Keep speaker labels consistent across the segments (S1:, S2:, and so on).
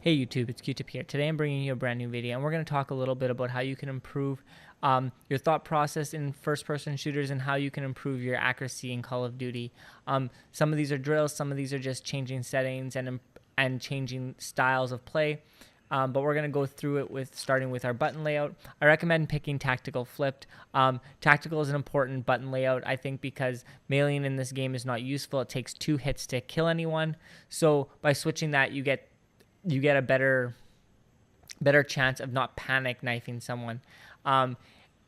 S1: Hey YouTube, it's Q-Tip here. Today I'm bringing you a brand new video and we're going to talk a little bit about how you can improve your thought process in first-person shooters and how you can improve your accuracy in Call of Duty. Some of these are drills, some of these are just changing settings and changing styles of play. But we're going to go through it with starting with our button layout. I recommend picking tactical flipped. Tactical is an important button layout, I think, because meleeing in this game is not useful. It takes 2 hits to kill anyone. So by switching that, you get a better chance of not panic knifing someone. And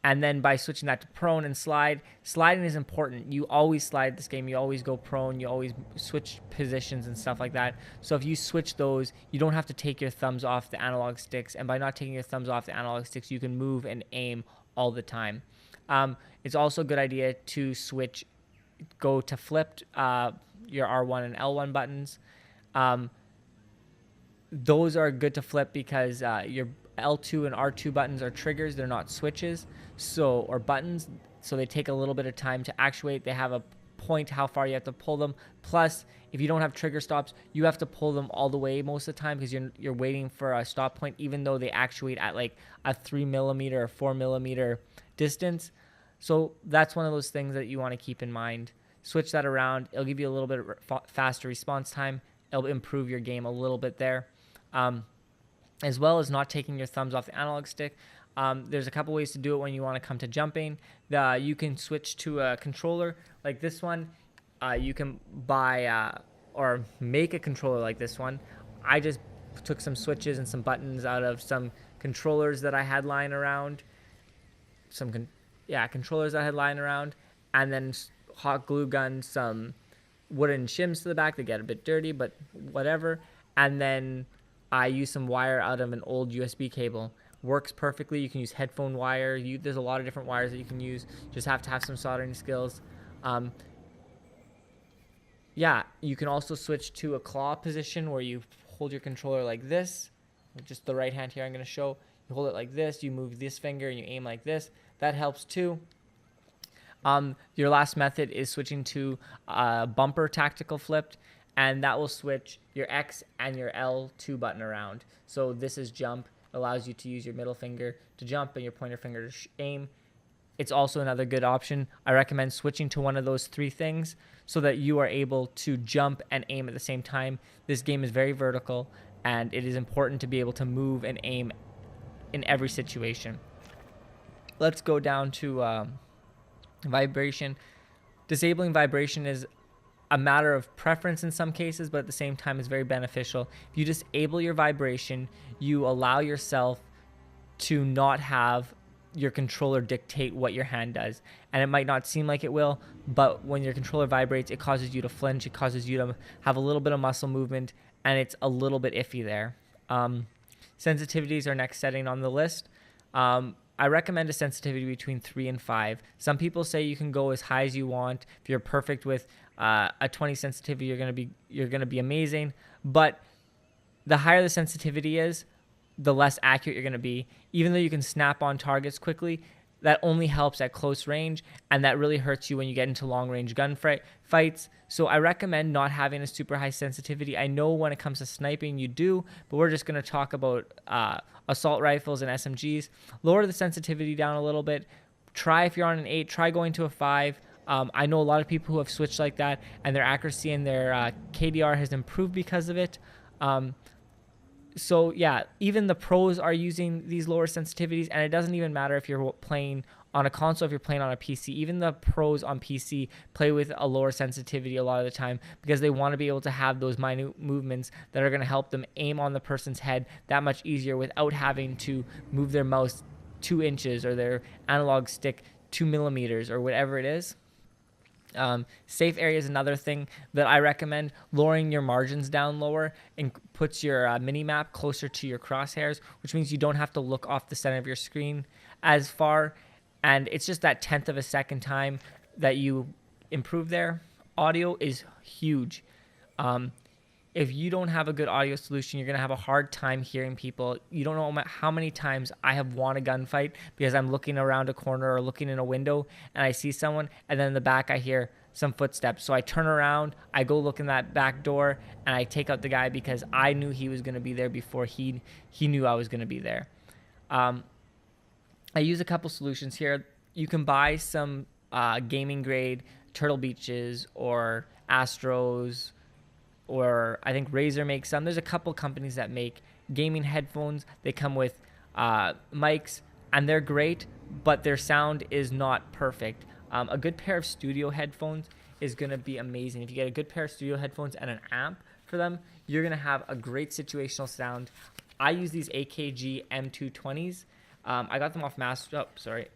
S1: then by switching that to prone and sliding is important. You always slide this game. You always go prone. You always switch positions and stuff like that. So if you switch those, you don't have to take your thumbs off the analog sticks. And by not taking your thumbs off the analog sticks, you can move and aim all the time. It's also a good idea to go to flipped, your R1 and L1 buttons. Those are good to flip because your L2 and R2 buttons are triggers. They're not switches, or buttons. So they take a little bit of time to actuate. They have a point how far you have to pull them. Plus, if you don't have trigger stops, you have to pull them all the way most of the time because you're waiting for a stop point, even though they actuate at like a 3mm or 4mm distance. So that's one of those things that you want to keep in mind. Switch that around. It'll give you a little bit of faster response time. It'll improve your game a little bit there. As well as not taking your thumbs off the analog stick. There's a couple ways to do it when you want to come to jumping. You can switch to a controller like this one. You can buy or make a controller like this one. I just took some switches and some buttons out of some controllers that I had lying around. Controllers that I had lying around, and then hot glue gun some wooden shims to the back. They get a bit dirty, but whatever. And then I use some wire out of an old USB cable. Works perfectly. You can use headphone wire. There's a lot of different wires that you can use. Just have to have some soldering skills. You can also switch to a claw position where you hold your controller like this. Just the right hand here I'm going to show. You hold it like this. You move this finger and you aim like this. That helps too. Your last method is switching to bumper tactical flipped. And that will switch your X and your L2 button around. So this is jump. It allows you to use your middle finger to jump and your pointer finger to aim. It's also another good option. I recommend switching to one of those 3 things so that you are able to jump and aim at the same time. This game is very vertical, and it is important to be able to move and aim in every situation. Let's go down to vibration. Disabling vibration is a matter of preference in some cases, but at the same time is very beneficial. If you disable your vibration, you allow yourself to not have your controller dictate what your hand does. And it might not seem like it will, but when your controller vibrates, it causes you to flinch, it causes you to have a little bit of muscle movement, and it's a little bit iffy there. Sensitivities are next setting on the list. I recommend a sensitivity between 3 and 5. Some people say you can go as high as you want. If you're perfect with a 20 sensitivity, you're gonna be amazing. But the higher the sensitivity is, the less accurate you're gonna be. Even though you can snap on targets quickly, that only helps at close range, and that really hurts you when you get into long-range fights. So I recommend not having a super high sensitivity. I know when it comes to sniping you do, but we're just going to talk about assault rifles and SMGs. Lower the sensitivity down a little bit. Try, if you're on an 8, try going to a 5. I know a lot of people who have switched like that, and their accuracy and their KDR has improved because of it. So yeah, even the pros are using these lower sensitivities, and it doesn't even matter if you're playing on a console, if you're playing on a PC. Even the pros on PC play with a lower sensitivity a lot of the time because they want to be able to have those minute movements that are going to help them aim on the person's head that much easier without having to move their mouse 2 inches or their analog stick 2mm or whatever it is. Safe area is another thing that I recommend. Lowering your margins down lower and puts your mini-map closer to your crosshairs, which means you don't have to look off the center of your screen as far, and it's just that 1/10 of a second time that you improve there. Audio is huge. If you don't have a good audio solution, you're going to have a hard time hearing people. You don't know how many times I have won a gunfight because I'm looking around a corner or looking in a window and I see someone, and then in the back I hear some footsteps. So I turn around, I go look in that back door, and I take out the guy because I knew he was going to be there before he knew I was going to be there. I use a couple solutions here. You can buy some gaming grade Turtle Beaches or Astros, or I think Razer makes some. There's a couple companies that make gaming headphones. They come with mics, and they're great, but their sound is not perfect. A good pair of studio headphones is going to be amazing. If you get a good pair of studio headphones and an amp for them, you're going to have a great situational sound. I use these AKG M220s. I got them off Mass Drop. Sorry.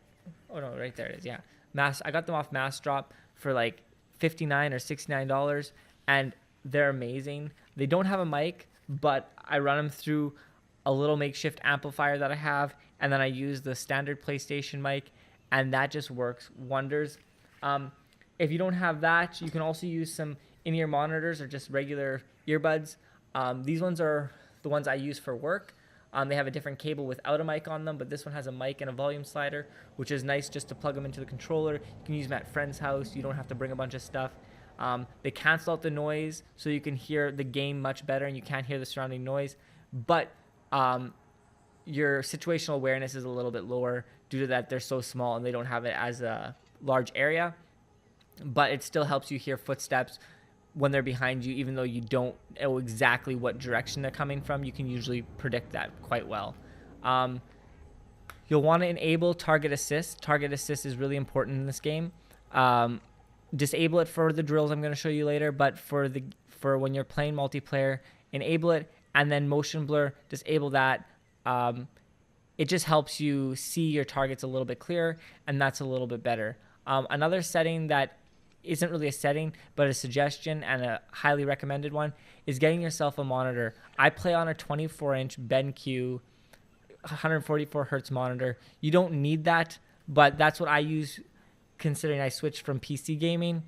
S1: Oh, no, right there it is. Yeah. I got them off Mass Drop for like $59 or $69, and they're amazing. They don't have a mic, but I run them through a little makeshift amplifier that I have, and then I use the standard PlayStation mic, and that just works wonders. If you don't have that, you can also use some in-ear monitors or just regular earbuds. These ones are the ones I use for work. They have a different cable without a mic on them, but this one has a mic and a volume slider, which is nice just to plug them into the controller. You can use them at friend's house. You don't have to bring a bunch of stuff. They cancel out the noise so you can hear the game much better and you can't hear the surrounding noise. But your situational awareness is a little bit lower due to that they're so small and they don't have it as a large area. But it still helps you hear footsteps when they're behind you, even though you don't know exactly what direction they're coming from. You can usually predict that quite well. You'll want to enable target assist. Target assist is really important in this game. Disable it for the drills I'm going to show you later, but for when you're playing multiplayer, enable it, and then motion blur, disable that. It just helps you see your targets a little bit clearer, and that's a little bit better. Another setting that isn't really a setting, but a suggestion and a highly recommended one is getting yourself a monitor. I play on a 24-inch BenQ 144 hertz monitor. You don't need that, but that's what I use considering I switched from PC gaming.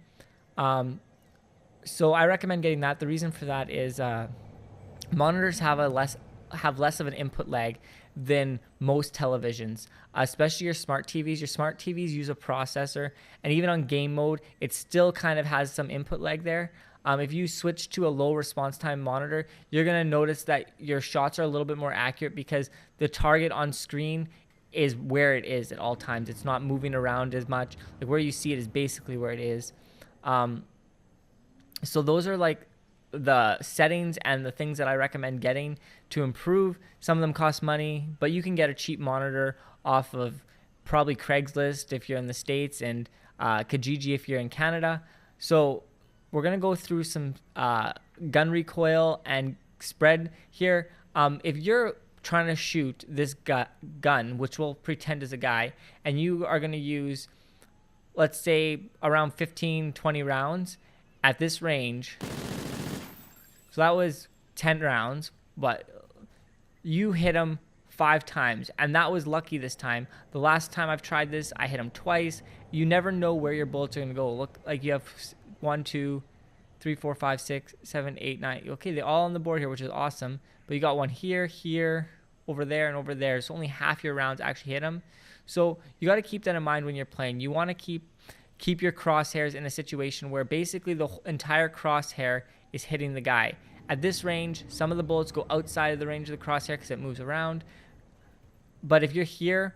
S1: So I recommend getting that. The reason for that is monitors have less of an input lag than most televisions, especially your smart TVs. Your smart TVs use a processor, and even on game mode, it still kind of has some input lag there. If you switch to a low response time monitor, you're going to notice that your shots are a little bit more accurate because the target on screen is where it is at all times. It's not moving around as much. Like where you see it is basically where it is. So those are like the settings and the things that I recommend getting to improve. Some of them cost money, but you can get a cheap monitor off of probably Craigslist if you're in the States, and Kijiji if you're in Canada. So we're going to go through some gun recoil and spread here. If you're trying to shoot this gun, which we'll pretend is a guy, and you are going to use, let's say, around 15, 20 rounds at this range. So that was 10 rounds, but you hit him 5 times, and that was lucky this time. The last time I've tried this, I hit him twice. You never know where your bullets are going to go. Look, like you have 1, 2, 3, 4, 5, 6, 7, 8, 9. Okay, they're all on the board here, which is awesome. But you got one here, here, over there, and over there. So only half your rounds actually hit him. So you got to keep that in mind when you're playing. You want to keep your crosshairs in a situation where basically the entire crosshair is hitting the guy. At this range, some of the bullets go outside of the range of the crosshair because it moves around. But if you're here,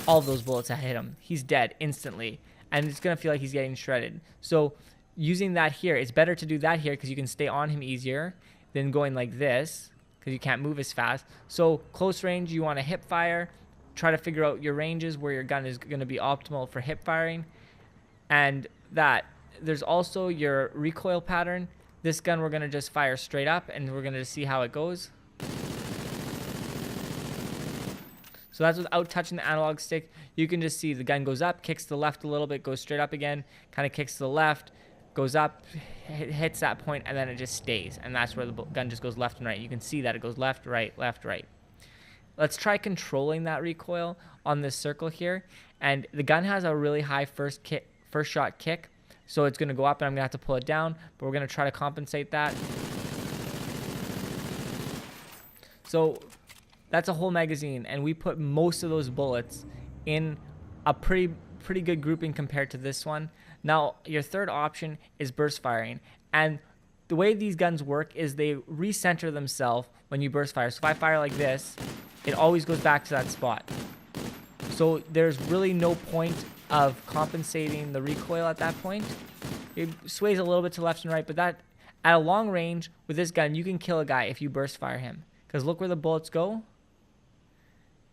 S1: all of those bullets that hit him, he's dead instantly. And it's going to feel like he's getting shredded. So using that here, it's better to do that here because you can stay on him easier than going like this because you can't move as fast. So close range, you want to hip fire. Try to figure out your ranges where your gun is going to be optimal for hip firing. And that there's also your recoil pattern. This gun we're going to just fire straight up, and we're going to see how it goes. So that's without touching the analog stick. You can just see the gun goes up, kicks to the left a little bit, goes straight up again, kind of kicks to the left, goes up, hits that point, and then it just stays. And that's where the gun just goes left and right. You can see that it goes left, right, left, right. Let's try controlling that recoil on this circle here. And the gun has a really high first shot kick. So it's going to go up, and I'm going to have to pull it down. But we're going to try to compensate that. So that's a whole magazine. And we put most of those bullets in a pretty good grouping compared to this one. Now, your third option is burst firing. And the way these guns work is they recenter themselves when you burst fire. So if I fire like this, it always goes back to that spot. So there's really no point of compensating the recoil at that point. It sways a little bit to left and right, but that at a long range with this gun, you can kill a guy if you burst fire him. Because look where the bullets go,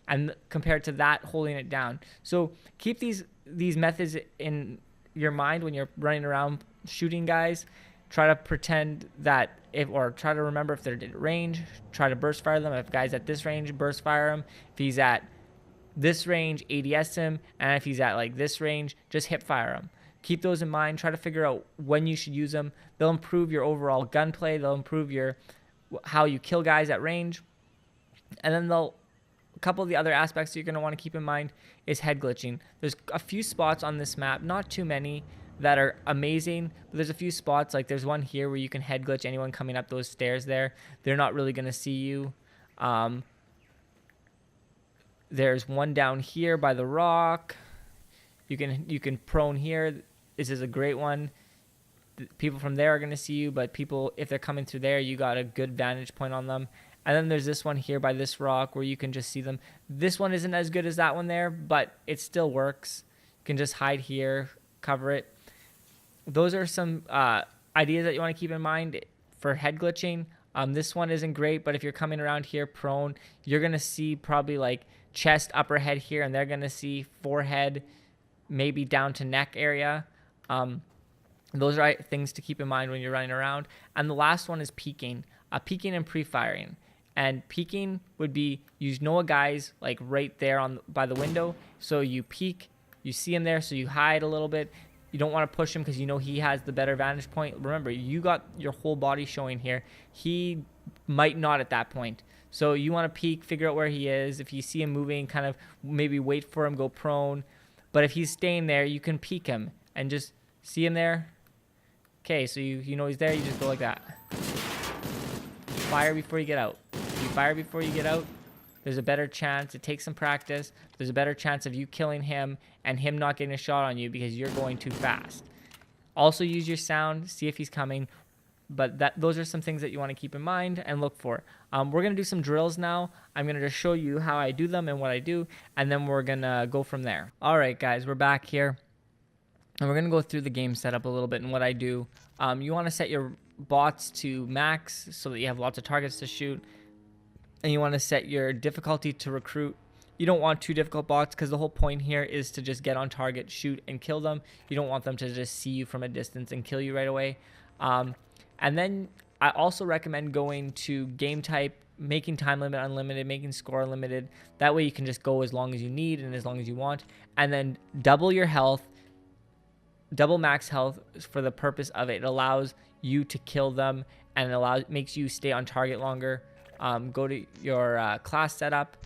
S1: and compared to that, holding it down. So keep these methods in your mind when you're running around shooting guys. Try to pretend that or try to remember if they're at range. Try to burst fire them. If guy's at this range, burst fire him. If he's at this range, ADS him. And if he's at like this range, just hip fire him. Keep those in mind. Try to figure out when you should use them. They'll improve your overall gunplay. They'll improve how you kill guys at range. And then a couple of the other aspects you're going to want to keep in mind is head glitching. There's a few spots on this map, not too many, that are amazing, but there's a few spots, like there's one here where you can head glitch anyone coming up those stairs there. They're not really going to see you. There's one down here by the rock. You can prone here. This is a great one. People from there are going to see you, but people, if they're coming through there, you got a good vantage point on them. And then there's this one here by this rock where you can just see them. This one isn't as good as that one there, but it still works. You can just hide here, cover it. Those are some ideas that you want to keep in mind for head glitching. This one isn't great, but if you're coming around here prone, you're going to see probably like chest, upper head here, and they're going to see forehead, maybe down to neck area. Those are things to keep in mind when you're running around. And the last one is peeking. Peeking and pre-firing. And peeking would be, you know a guy's like right there by the window, so you peek, you see him there, so you hide a little bit. You don't want to push him because you know he has the better vantage point. Remember, you got your whole body showing here. He might not at that point. So you want to peek, figure out where he is. If you see him moving, kind of maybe wait for him, go prone. But if he's staying there, you can peek him and just see him there. Okay, so you know he's there, you just go like that. Fire before you get out. If you fire before you get out, there's a better chance. It takes some practice. There's a better chance of you killing him and him not getting a shot on you because you're going too fast. Also use your sound, see if he's coming. But those are some things that you want to keep in mind and look for. We're going to do some drills now. I'm going to just show you how I do them and what I do, and then we're going to go from there. All right, guys, we're back here. And we're going to go through the game setup a little bit and what I do. You want to set your bots to max so that you have lots of targets to shoot. And you want to set your difficulty to recruit. You don't want too difficult bots because the whole point here is to just get on target, shoot, and kill them. You don't want them to just see you from a distance and kill you right away. And then I also recommend going to game type, making time limit unlimited, making score unlimited. That way you can just go as long as you need and as long as you want. And then double your health. Double max health for the purpose of it. It allows you to kill them and makes you stay on target longer. Go to your class setup,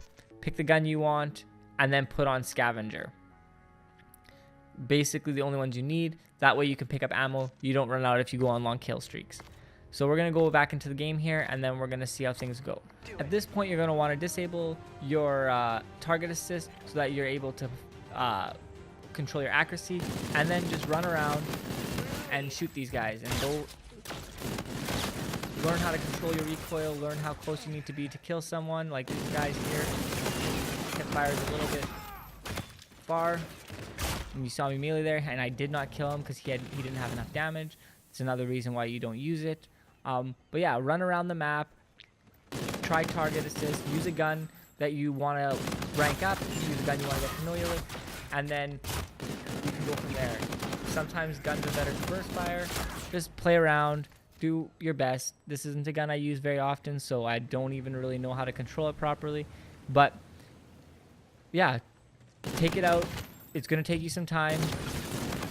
S1: pick the gun you want, and then put on scavenger. Basically the only ones you need. That way you can pick up ammo. You don't run out if you go on long kill streaks. So we're going to go back into the game here, and then we're going to see how things go. At this point, you're going to want to disable your target assist so that you're able to control your accuracy, and then just run around and shoot these guys and go learn how to control your recoil, learn how close you need to be to kill someone, like these guys here. Hip fires a little bit far, and you saw me melee there, and I did not kill him because he didn't have enough damage. It's another reason why you don't use it. But yeah, run around the map, try target assist, use a gun that you want to rank up, use a gun you want to get familiar with, and then you can go from there. Sometimes guns are better to burst fire. Just play around, do your best. This isn't a gun I use very often, so I don't even really know how to control it properly. But yeah, take it out. It's going to take you some time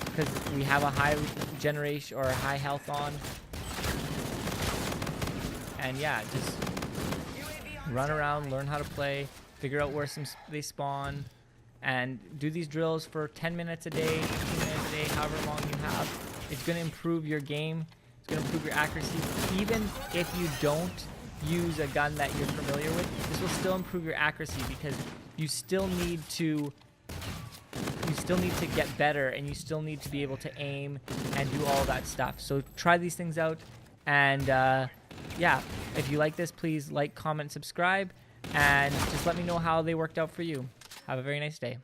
S1: because we have a high generation or a high health on. And yeah, just run around, learn how to play, figure out where they spawn, and do these drills for 10 minutes a day, 15 minutes a day, however long you have. It's going to improve your game. It's going to improve your accuracy. Even if you don't use a gun that you're familiar with, this will still improve your accuracy because you still need to you still need to get better, and you still need to be able to aim and do all that stuff. So try these things out, and yeah, if you like this, please like, comment, subscribe, and just let me know how they worked out for you. Have a very nice day.